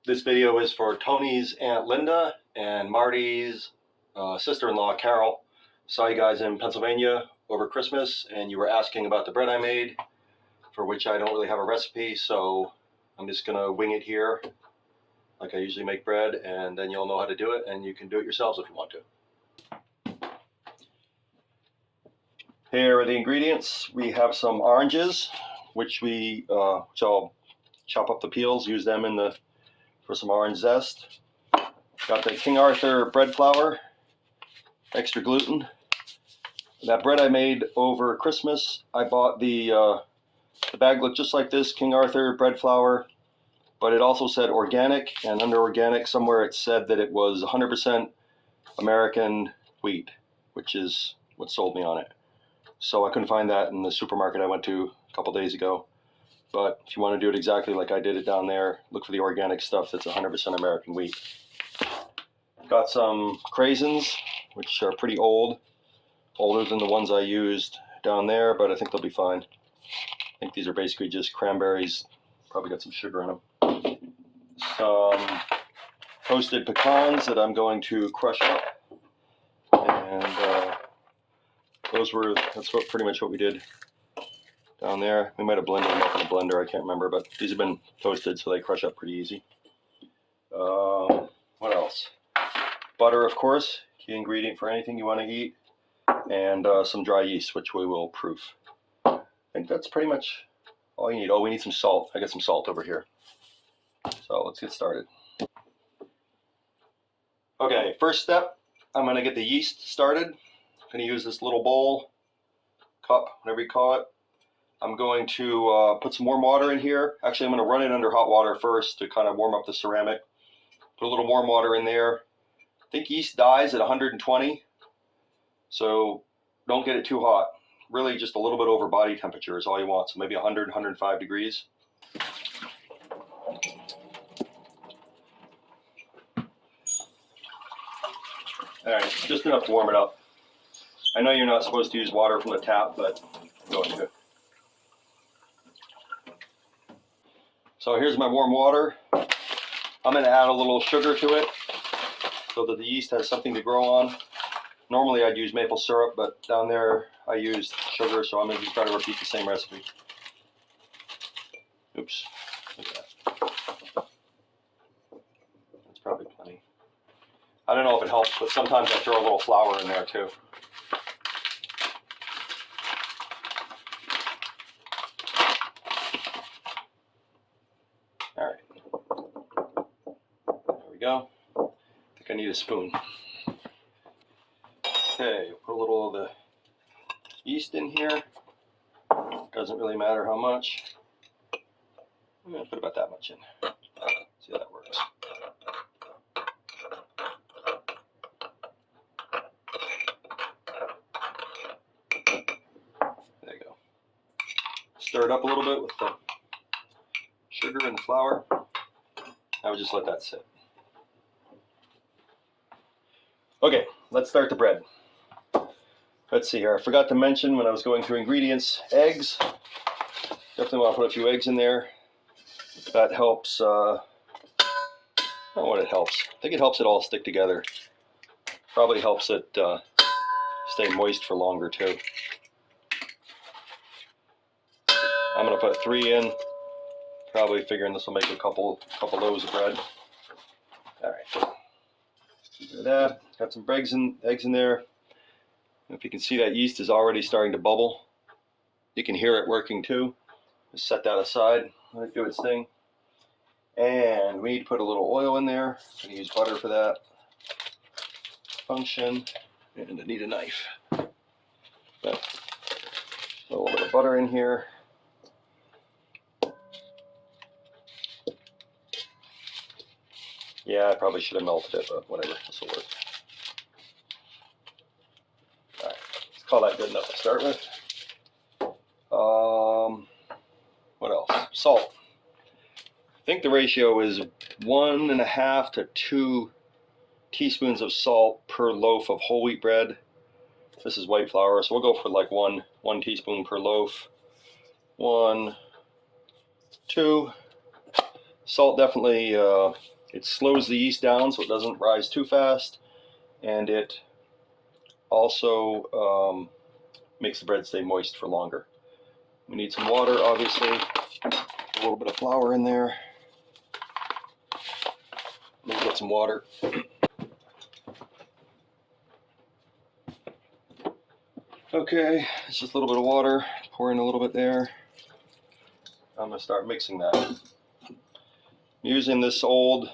This video is for Tony's Aunt Linda and Marty's sister-in-law Carol. Saw you guys in Pennsylvania over Christmas and you were asking about the bread I made, for which I don't really have a recipe, so I'm just gonna wing it here like I usually make bread, and then you'll know how to do it and you can do it yourselves if you want to. Here are the ingredients. We have some oranges, which I'll chop up the peels, use them for some orange zest. Got the King Arthur bread flour, extra gluten. That bread I made over Christmas, I bought the bag looked just like this, King Arthur bread flour, but it also said organic, and under organic somewhere it said that it was 100% American wheat, which is what sold me on it. So I couldn't find that in the supermarket I went to a couple days ago. But if you want to do it exactly like I did it down there, look for the organic stuff that's 100% American wheat. Got some craisins, which are pretty old, older than the ones I used down there, but I think they'll be fine. I think these are basically just cranberries, probably got some sugar in them. Some toasted pecans that I'm going to crush up, and that's pretty much what we did down there. We might have blended them up in a blender, I can't remember, but these have been toasted so they crush up pretty easy. What else? Butter, of course, key ingredient for anything you want to eat, and some dry yeast, which we will proof. I think that's pretty much all you need. Oh, we need some salt. I got some salt over here. So let's get started. Okay, first step, I'm going to get the yeast started. I'm going to use this little bowl, cup, whatever you call it. I'm going to put some warm water in here. Actually, I'm going to run it under hot water first to kind of warm up the ceramic. Put a little warm water in there. I think yeast dies at 120, so don't get it too hot. Really just a little bit over body temperature is all you want, so maybe 100, 105 degrees. All right, just enough to warm it up. I know you're not supposed to use water from the tap, but I'm going to. So here's my warm water. I'm going to add a little sugar to it so that the yeast has something to grow on. Normally I'd use maple syrup, but down there I used sugar, so I'm going to just try to repeat the same recipe. Oops, look at that. That's probably plenty. I don't know if it helps, but sometimes I throw a little flour in there too. All right, there we go. I think I need a spoon. Okay, put a little of the yeast in here. Doesn't really matter how much. I'm going to put about that much in. See how that works. There you go. Stir it up a little bit with the sugar and the flour. I would just let that sit. Okay, let's start the bread. Let's see here. I forgot to mention when I was going through ingredients, eggs. Definitely want to put a few eggs in there. That helps. I don't know what it helps. I think it helps it all stick together. Probably helps it stay moist for longer too. I'm going to put 3 in. Probably figuring this will make a couple loaves of bread. All right. Do that. Got some eggs in there. If you can see, that yeast is already starting to bubble. You can hear it working too. Just set that aside, let it do its thing. And we need to put a little oil in there. I'm going to use butter for that function. And I need a knife. So, a little bit of butter in here. Yeah, I probably should have melted it, but whatever, this will work. All right, let's call that good enough to start with. What else? Salt. I think the ratio is 1.5 to 2 teaspoons of salt per loaf of whole wheat bread. This is white flour, so we'll go for like one teaspoon per loaf. 1, 2. Salt definitely It slows the yeast down so it doesn't rise too fast, and it also makes the bread stay moist for longer. We need some water, obviously, a little bit of flour in there. Maybe get some water. Okay, it's just a little bit of water. Pour in a little bit there. I'm going to start mixing that. I'm using this old,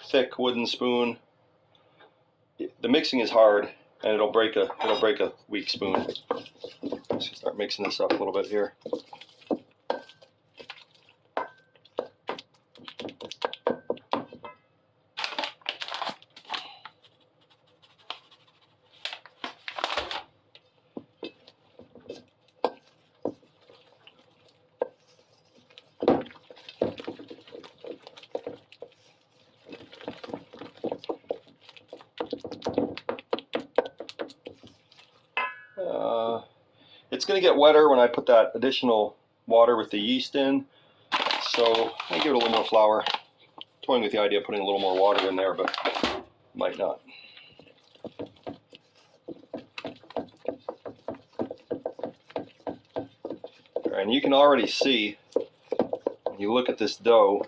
thick wooden spoon. The mixing is hard, and it'll break a weak spoon. Let's start mixing this up a little bit here. It's going to get wetter when I put that additional water with the yeast in, so I give it a little more flour. Toying with the idea of putting a little more water in there, but might not. And you can already see, when you look at this dough,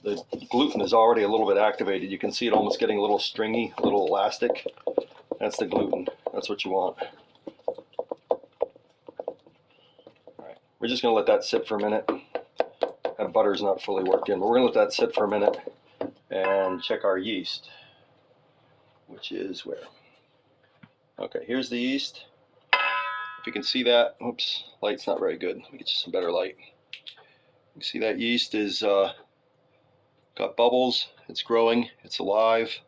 the gluten is already a little bit activated. You can see it almost getting a little stringy, a little elastic. That's the gluten. That's what you want. Alright, we're just going to let that sit for a minute. That butter's not fully worked in, but we're going to let that sit for a minute and check our yeast, which is where? Okay, here's the yeast. If you can see that, oops, light's not very good. Let me get you some better light. You see that yeast is got bubbles, it's growing, it's alive.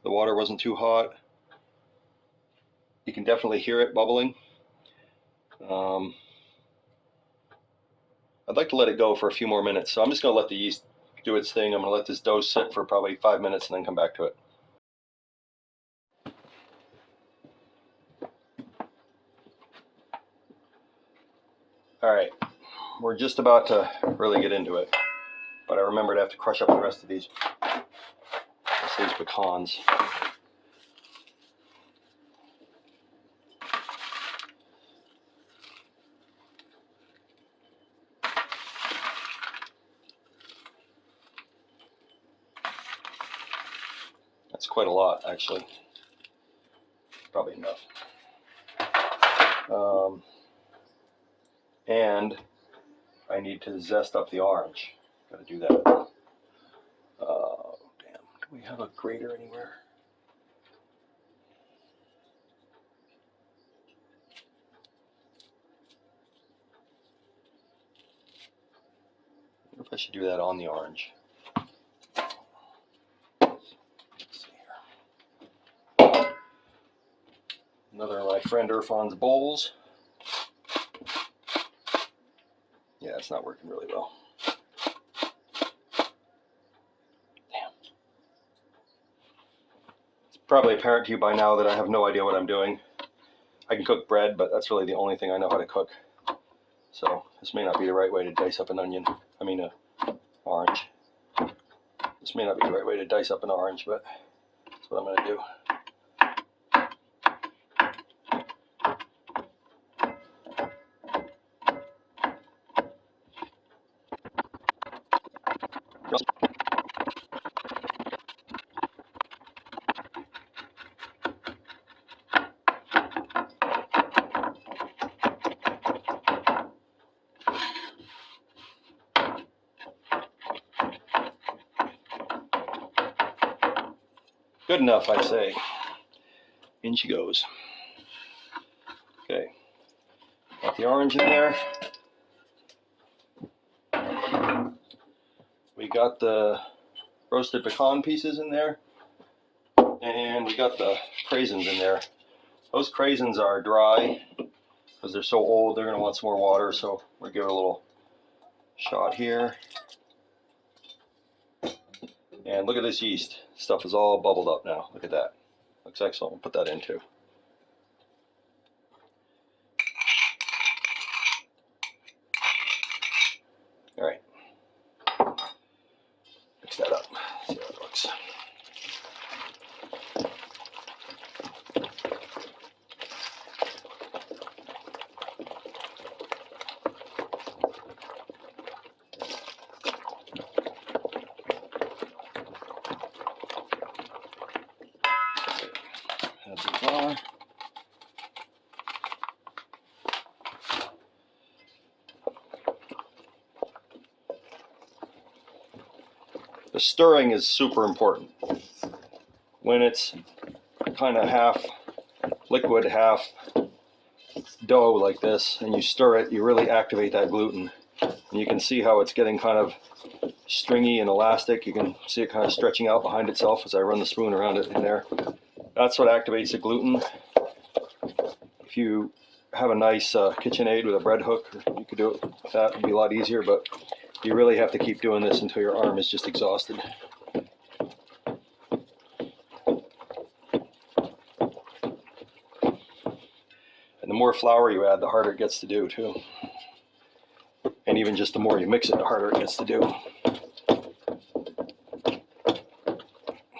The water wasn't too hot. You can definitely hear it bubbling. I'd like to let it go for a few more minutes, so I'm just going to let the yeast do its thing. I'm going to let this dough sit for probably 5 minutes and then come back to it. Alright, we're just about to really get into it, but I remembered I have to crush up the rest of these pecans. That's quite a lot, actually. Probably enough. And I need to zest up the orange. Got to do that. Damn. Do we have a grater anywhere? I wonder if I should do that on the orange. Let's see here. Another of my friend Irfan's bowls. Yeah, it's not working really well. Damn. It's probably apparent to you by now that I have no idea what I'm doing. I can cook bread, but that's really the only thing I know how to cook. So this may not be the right way to dice up an onion. I mean, orange. This may not be the right way to dice up an orange, but that's what I'm going to do. Good enough, I say. In she goes. Okay, got the orange in there. We got the roasted pecan pieces in there. And we got the craisins in there. Those craisins are dry because they're so old. They're going to want some more water, so we'll give it a little shot here. And look at this yeast. Stuff is all bubbled up now. Look at that. Looks excellent. We'll put that in too. All right. Mix that up. See how it looks. Add some flour. The stirring is super important. When it's kind of half liquid, half dough like this, and you stir it, you really activate that gluten. And you can see how it's getting kind of stringy and elastic. You can see it kind of stretching out behind itself as I run the spoon around it in there. That's what activates the gluten. If you have a nice KitchenAid with a bread hook, you could do it with that. It'd be a lot easier, but you really have to keep doing this until your arm is just exhausted. And the more flour you add, the harder it gets to do too. And even just the more you mix it, the harder it gets to do.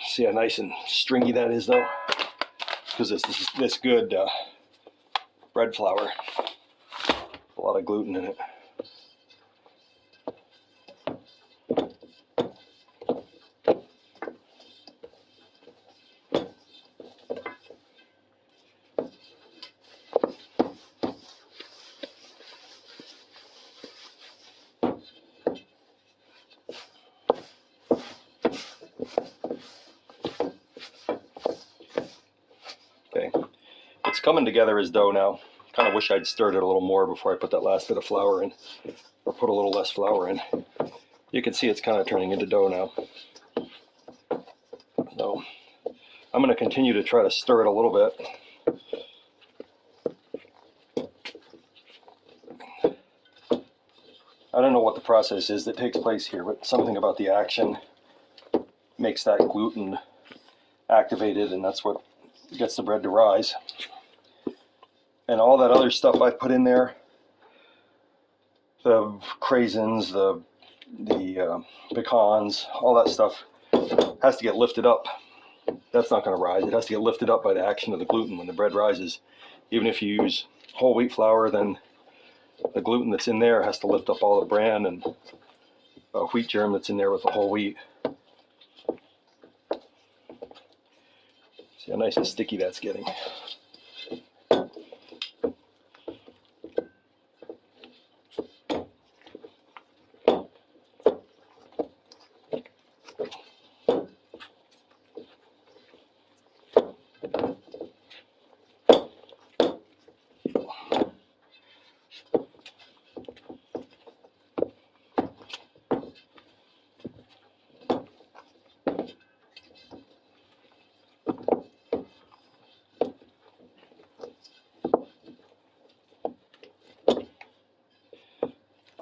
See how nice and stringy that is though? Because this good bread flour. A lot of gluten in it. Okay, it's coming together as dough now. Kind of wish I'd stirred it a little more before I put that last bit of flour in, or put a little less flour in. You can see it's kind of turning into dough now. So I'm going to continue to try to stir it a little bit. I don't know what the process is that takes place here, but something about the action makes that gluten activated, and that's what gets the bread to rise. And all that other stuff I've put in there, the craisins, the pecans, all that stuff has to get lifted up. That's not going to rise. It has to get lifted up by the action of the gluten when the bread rises. Even if you use whole wheat flour, then the gluten that's in there has to lift up all the bran and wheat germ that's in there with the whole wheat. See how nice and sticky that's getting.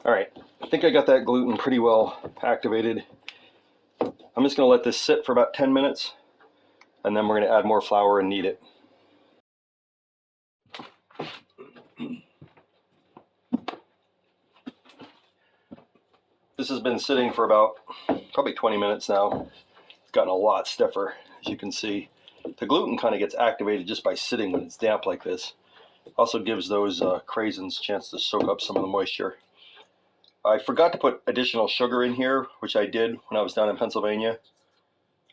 All right, I think I got that gluten pretty well activated. I'm just going to let this sit for about 10 minutes, and then we're going to add more flour and knead it. This has been sitting for about probably 20 minutes now. It's gotten a lot stiffer, as you can see. The gluten kind of gets activated just by sitting when it's damp like this. Also gives those craisins a chance to soak up some of the moisture. I forgot to put additional sugar in here, which I did when I was down in Pennsylvania.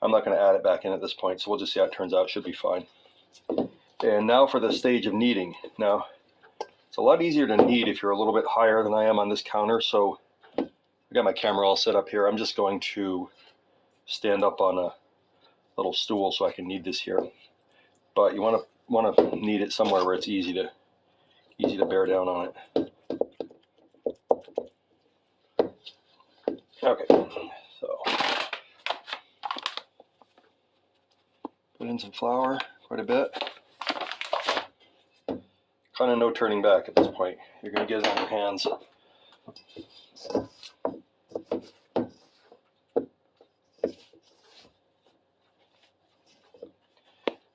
I'm not going to add it back in at this point, so we'll just see how it turns out. It should be fine. And now for the stage of kneading. Now, it's a lot easier to knead if you're a little bit higher than I am on this counter, so I got my camera all set up here. I'm just going to stand up on a little stool so I can knead this here. But you want to knead it somewhere where it's easy to bear down on it. Okay, so put in some flour, quite a bit. Kind of no turning back at this point. You're going to get it on your hands.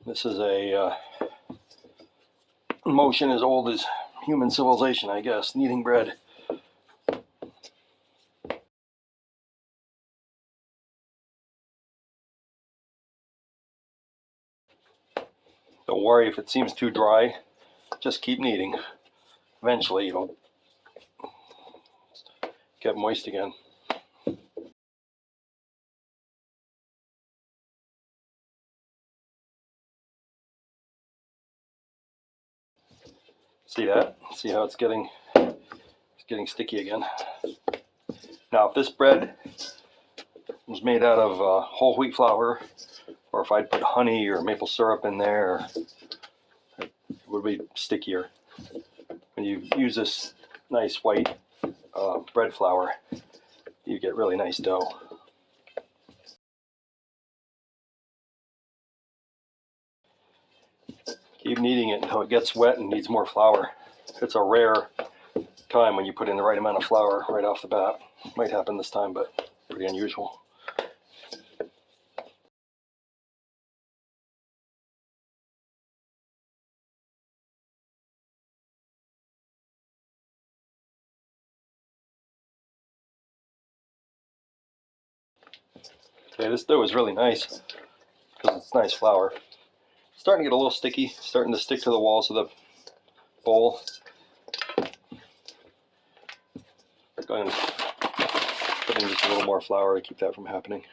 This is a motion as old as human civilization, I guess, kneading bread. Don't worry if it seems too dry, just keep kneading. Eventually it'll get moist again. See that? See how it's getting sticky again. Now if this bread was made out of whole wheat flour, or if I'd put honey or maple syrup in there, it would be stickier. When you use this nice white bread flour, you get really nice dough. Keep kneading it until it gets wet and needs more flour. It's a rare time when you put in the right amount of flour right off the bat. Might happen this time, but pretty unusual. Okay, this dough is really nice because it's nice flour. It's starting to get a little sticky, starting to stick to the walls of the bowl. Go ahead and put in just a little more flour to keep that from happening.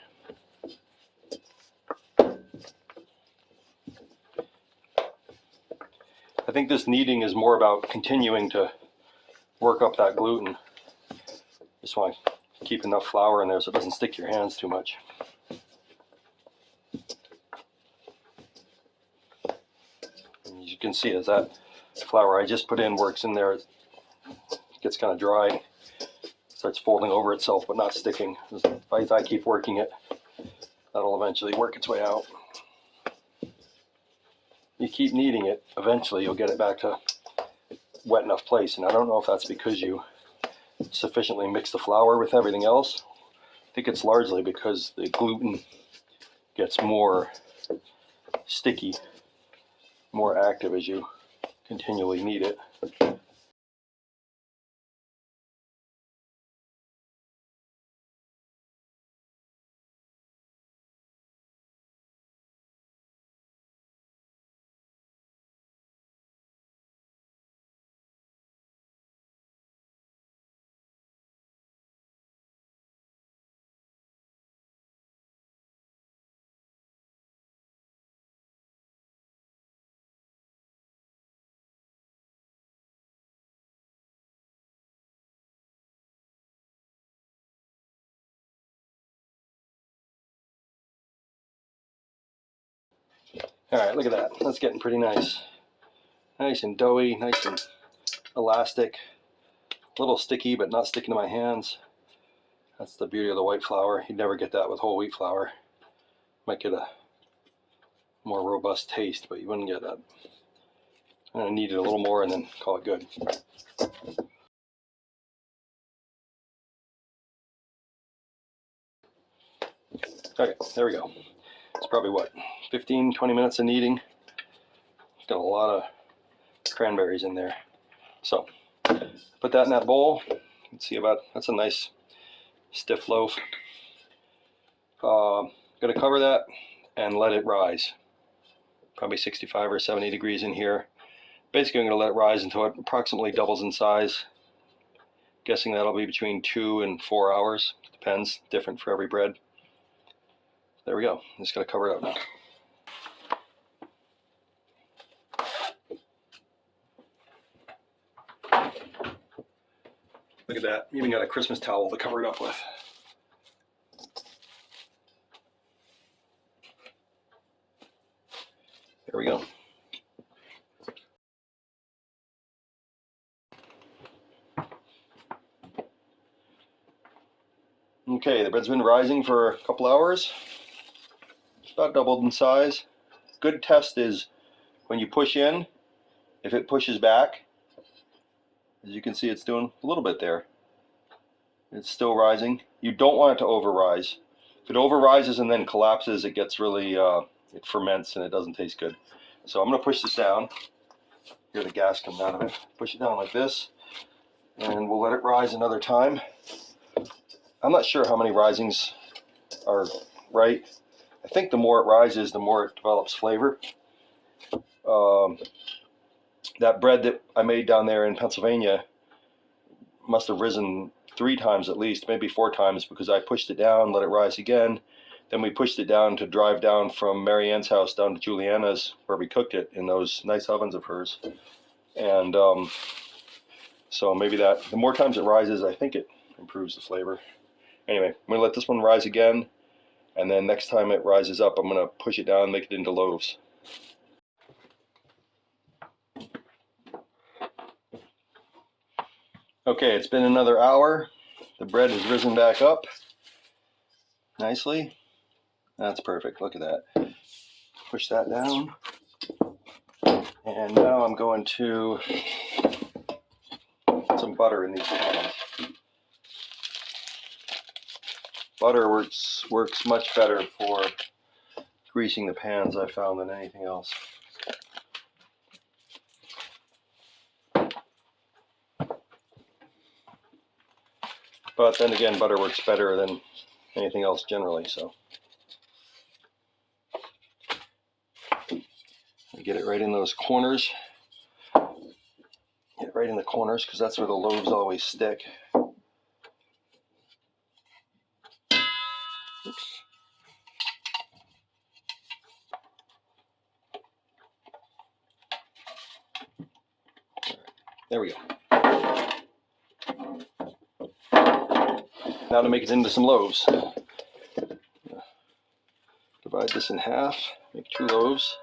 I think this kneading is more about continuing to work up that gluten. Just want to keep enough flour in there so it doesn't stick to your hands too much. And as you can see, as that flour I just put in works in there, it gets kind of dry, starts folding over itself but not sticking. As I keep working it, that'll eventually work its way out. You keep kneading it, eventually you'll get it back to wet enough place, and I don't know if that's because you sufficiently mix the flour with everything else. I think it's largely because the gluten gets more sticky, more active as you continually knead it. Alright, look at that. That's getting pretty nice. Nice and doughy, nice and elastic. A little sticky, but not sticking to my hands. That's the beauty of the white flour. You'd never get that with whole wheat flour. Might get a more robust taste, but you wouldn't get that. I'm going to knead it a little more and then call it good. Okay, there we go. It's probably what, 15-20 minutes of kneading. Got a lot of cranberries in there. So put that in that bowl. You can see that's a nice stiff loaf. Going to cover that and let it rise. Probably 65 or 70 degrees in here. Basically I'm going to let it rise until it approximately doubles in size. Guessing that'll be between 2 and 4 hours. Depends, different for every bread. There we go. Just got to cover it up now. Look at that. Even got a Christmas towel to cover it up with. There we go. Okay, the bread's been rising for a couple hours. It's about doubled in size. Good test is when you push in, if it pushes back, as you can see it's doing a little bit there. It's still rising. You don't want it to over-rise. If it over-rises and then collapses, it gets really, it ferments and it doesn't taste good. So I'm going to push this down. Hear the gas coming out of it. Push it down like this, and we'll let it rise another time. I'm not sure how many risings are right. I think the more it rises, the more it develops flavor. that bread that I made down there in Pennsylvania must have risen 3 times at least, maybe 4 times, because I pushed it down, let it rise again. Then we pushed it down to drive down from Marianne's house down to Juliana's, where we cooked it in those nice ovens of hers. And so maybe that, the more times it rises, I think it improves the flavor. Anyway, I'm going to let this one rise again, and then next time it rises up, I'm going to push it down and make it into loaves. Okay, it's been another hour. The bread has risen back up nicely. That's perfect. Look at that. Push that down. And now I'm going to put some butter in these pans. Butter works much better for greasing the pans, I found, than anything else. But then again, butter works better than anything else generally, so. Get it right in those corners. Get it right in the corners, because that's where the loaves always stick. Oops. There we go. Now to make it into some loaves. Divide this in half, make 2 loaves.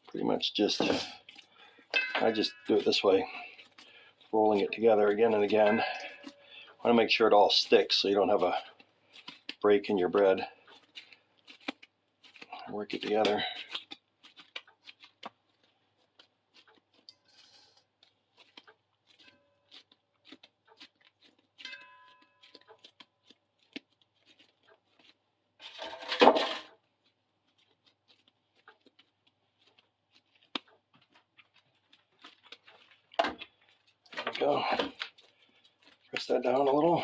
Pretty much I just do it this way, rolling it together again and again. I want to make sure it all sticks so you don't have a break in your bread. Work it together. There we go. Press that down a little.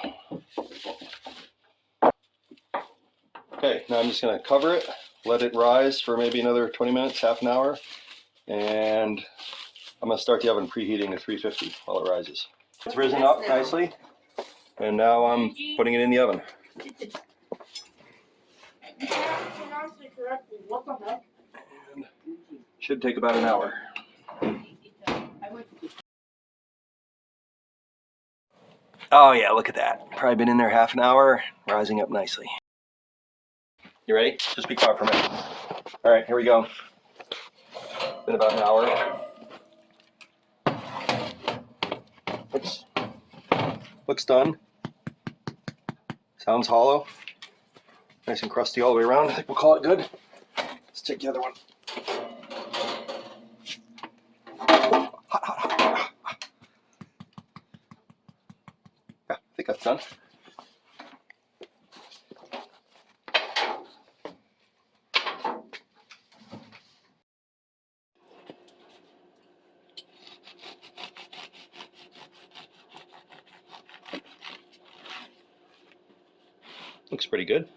Okay, now I'm just going to cover it, let it rise for maybe another 20 minutes, half an hour, and I'm going to start the oven preheating to 350 while it rises. It's risen up nicely, and now I'm putting it in the oven. And should take about an hour. Oh yeah, look at that. Probably been in there half an hour, rising up nicely. You ready? Just be quiet for a minute. All right, here we go. Been about an hour. Oops. Looks done. Sounds hollow. Nice and crusty all the way around. I think we'll call it good. Let's take the other one. Hot, hot, hot. Yeah, I think that's done. Looks pretty good.